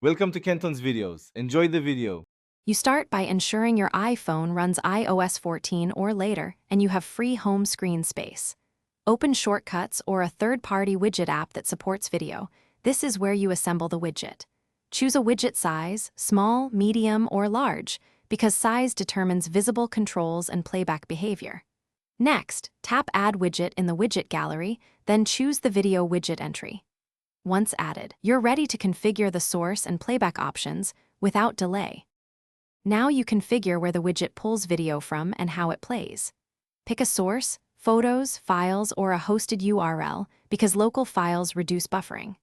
Welcome to Kenton's videos. Enjoy the video. You start by ensuring your iPhone runs iOS 14 or later and you have free home screen space. Open Shortcuts or a third-party widget app that supports video. This is where you assemble the widget. Choose a widget size, small, medium, or large, because size determines visible controls and playback behavior. Next, tap Add Widget in the widget gallery, then choose the video widget entry. Once added, you're ready to configure the source and playback options without delay. Now you configure where the widget pulls video from and how it plays. Pick a source, photos, files, or a hosted URL because local files reduce buffering.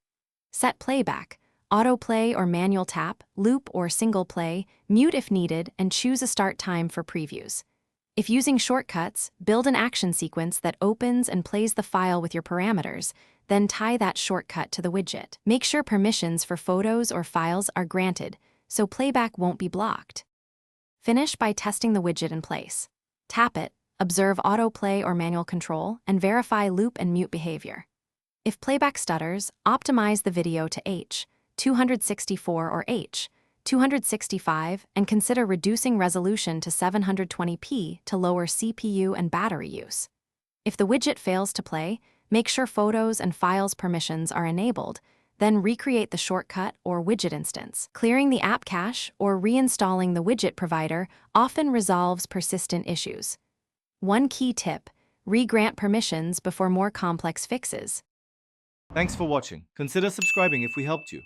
Set playback, autoplay or manual tap, loop or single play, mute if needed, and choose a start time for previews. If using shortcuts, build an action sequence that opens and plays the file with your parameters, then tie that shortcut to the widget. Make sure permissions for photos or files are granted, so playback won't be blocked. Finish by testing the widget in place. Tap it, observe autoplay or manual control, and verify loop and mute behavior. If playback stutters, optimize the video to H.264 or H.265 and consider reducing resolution to 720p to lower CPU and battery use. If the widget fails to play, make sure photos and files permissions are enabled, then recreate the shortcut or widget instance. Clearing the app cache or reinstalling the widget provider often resolves persistent issues. One key tip: re-grant permissions before more complex fixes. Thanks for watching. Consider subscribing if we helped you.